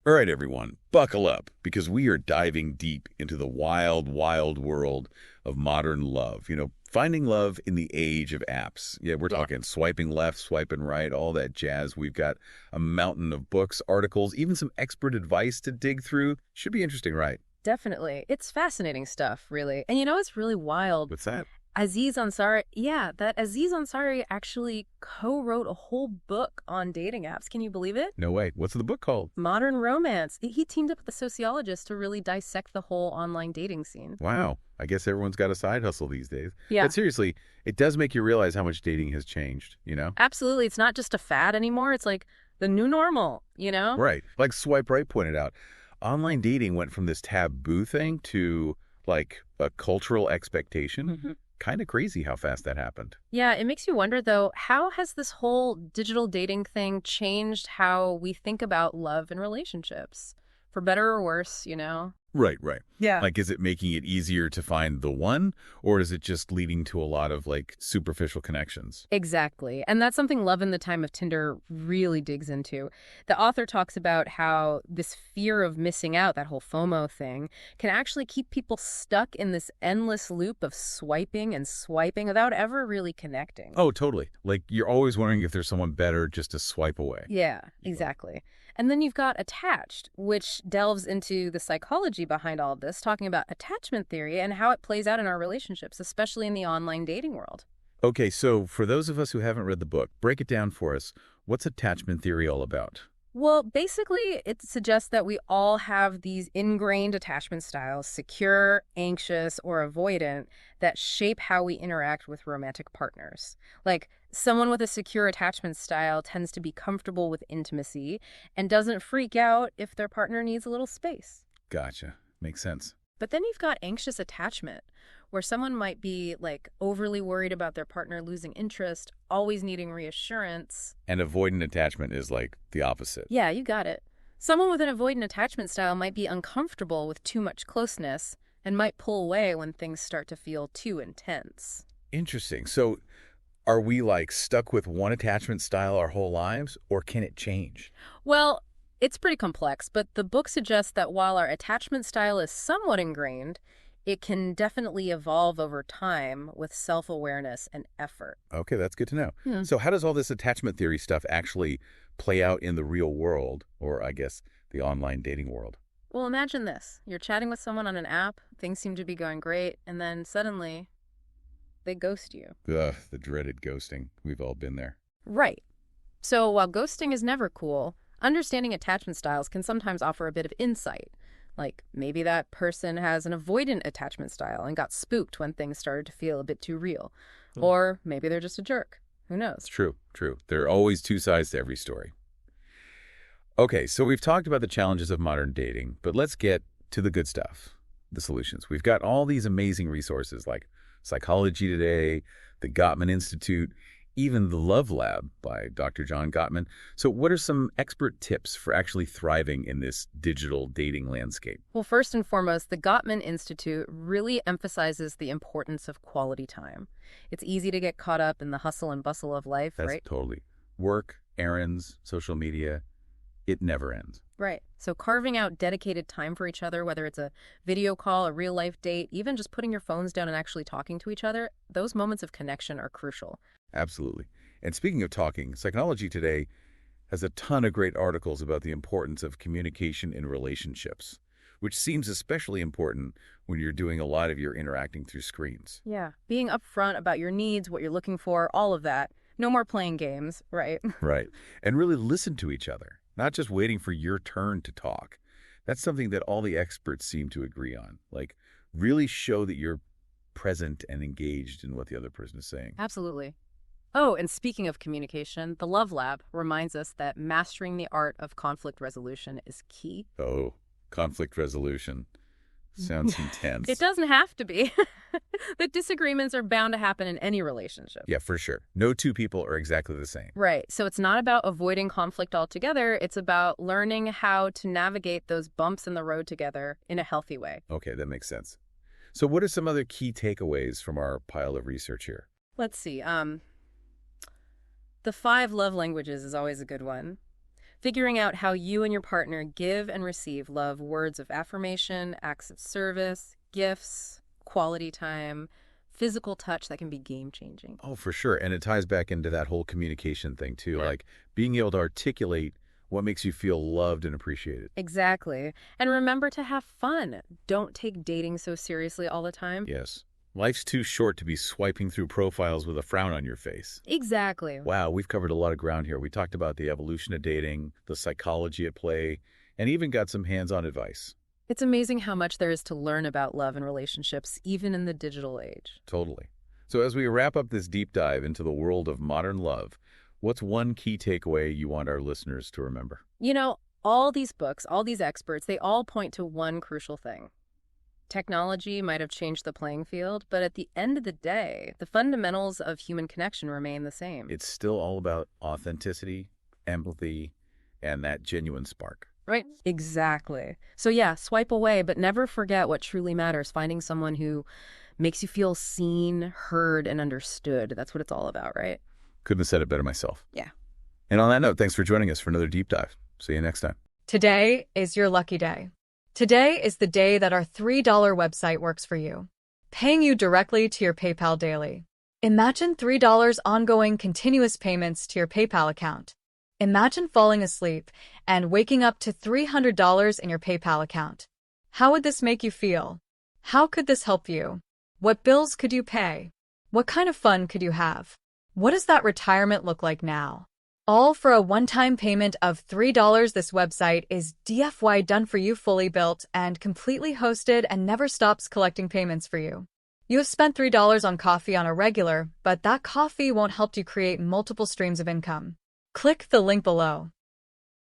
All right, everyone, buckle up because we are diving deep into the wild, wild world of modern love. Finding love in the age of apps. Yeah, we're talking swiping left, swiping right, all that jazz. We've got a mountain of books, articles, even some expert advice to dig through. Should be interesting, right? Definitely. It's fascinating stuff, really. And it's really wild. What's that? That Aziz Ansari actually co-wrote a whole book on dating apps. Can you believe it? No way. What's the book called? Modern Romance. He teamed up with a sociologist to really dissect the whole online dating scene. Wow. I guess everyone's got a side hustle these days. Yeah. But seriously, it does make you realize how much dating has changed. Absolutely. It's not just a fad anymore. It's like the new normal. Right. Like Swipe Right pointed out, online dating went from this taboo thing to like a cultural expectation. Mm-hmm. Kind of crazy how fast that happened. Yeah, it makes you wonder, though, how has this whole digital dating thing changed how we think about love and relationships? For better or worse. Right. Yeah. Like, is it making it easier to find the one, or is it just leading to a lot of, superficial connections? Exactly. And that's something Love in the Time of Tinder really digs into. The author talks about how this fear of missing out, that whole FOMO thing, can actually keep people stuck in this endless loop of swiping and swiping without ever really connecting. Oh, totally. Like, you're always wondering if there's someone better just to swipe away. Yeah, exactly. And then you've got Attached, which delves into the psychology behind all of this, talking about attachment theory and how it plays out in our relationships, especially in the online dating world. Okay, so for those of us who haven't read the book, break it down for us. What's attachment theory all about? Well, basically, it suggests that we all have these ingrained attachment styles, secure, anxious, or avoidant, that shape how we interact with romantic partners. Like, someone with a secure attachment style tends to be comfortable with intimacy and doesn't freak out if their partner needs a little space. Gotcha. Makes sense. But then you've got anxious attachment, where someone might be overly worried about their partner losing interest, always needing reassurance. And avoidant attachment is like the opposite. Yeah, you got it. Someone with an avoidant attachment style might be uncomfortable with too much closeness and might pull away when things start to feel too intense. Interesting. So are we stuck with one attachment style our whole lives, or can it change? Well, it's pretty complex, but the book suggests that while our attachment style is somewhat ingrained, it can definitely evolve over time with self-awareness and effort. Okay, that's good to know. So how does all this attachment theory stuff actually play out in the real world, or I guess the online dating world? Well, imagine this. You're chatting with someone on an app, things seem to be going great, and then suddenly they ghost you. Ugh, the dreaded ghosting. We've all been there. Right. So while ghosting is never cool, understanding attachment styles can sometimes offer a bit of insight. Like, maybe that person has an avoidant attachment style and got spooked when things started to feel a bit too real. Or maybe they're just a jerk. Who knows? It's true. There are always two sides to every story. Okay, so we've talked about the challenges of modern dating, but let's get to the good stuff, the solutions. We've got all these amazing resources like Psychology Today, the Gottman Institute, even the Love Lab by Dr. John Gottman. So what are some expert tips for actually thriving in this digital dating landscape? Well, first and foremost, the Gottman Institute really emphasizes the importance of quality time. It's easy to get caught up in the hustle and bustle of life, That's right? totally. Work, errands, social media, it never ends. Right. So carving out dedicated time for each other, whether it's a video call, a real-life date, even just putting your phones down and actually talking to each other, those moments of connection are crucial. Absolutely. And speaking of talking, Psychology Today has a ton of great articles about the importance of communication in relationships, which seems especially important when you're doing a lot of your interacting through screens. Yeah. Being upfront about your needs, what you're looking for, all of that. No more playing games, right? Right. And really listen to each other, not just waiting for your turn to talk. That's something that all the experts seem to agree on. Really show that you're present and engaged in what the other person is saying. Absolutely. Oh, and speaking of communication, the Love Lab reminds us that mastering the art of conflict resolution is key. Oh, conflict resolution. Sounds intense. It doesn't have to be. The disagreements are bound to happen in any relationship. Yeah, for sure. No two people are exactly the same. Right. So it's not about avoiding conflict altogether. It's about learning how to navigate those bumps in the road together in a healthy way. Okay, that makes sense. So what are some other key takeaways from our pile of research here? Let's see. The 5 love languages is always a good one. Figuring out how you and your partner give and receive love, words of affirmation, acts of service, gifts, quality time, physical touch, that can be game-changing. Oh, for sure. And it ties back into that whole communication thing, too. Right. Like being able to articulate what makes you feel loved and appreciated. Exactly. And remember to have fun. Don't take dating so seriously all the time. Yes. Life's too short to be swiping through profiles with a frown on your face. Exactly. Wow, we've covered a lot of ground here. We talked about the evolution of dating, the psychology at play, and even got some hands-on advice. It's amazing how much there is to learn about love and relationships, even in the digital age. Totally. So as we wrap up this deep dive into the world of modern love, what's one key takeaway you want our listeners to remember? You know, all these books, all these experts, they all point to one crucial thing. Technology might have changed the playing field, but at the end of the day, the fundamentals of human connection remain the same. It's still all about authenticity, empathy, and that genuine spark. Right? Exactly. So yeah, swipe away, but never forget what truly matters, finding someone who makes you feel seen, heard, and understood. That's what it's all about, right? Couldn't have said it better myself. Yeah. And on that note, thanks for joining us for another deep dive. See you next time. Today is your lucky day. Today is the day that our $3 website works for you, paying you directly to your PayPal daily. Imagine $3 ongoing continuous payments to your PayPal account. Imagine falling asleep and waking up to $300 in your PayPal account. How would this make you feel? How could this help you? What bills could you pay? What kind of fun could you have? What does that retirement look like now? All for a one-time payment of $3. This website is DFY done for you, fully built and completely hosted, and never stops collecting payments for you. You have spent $3 on coffee on a regular, but that coffee won't help you create multiple streams of income. Click the link below.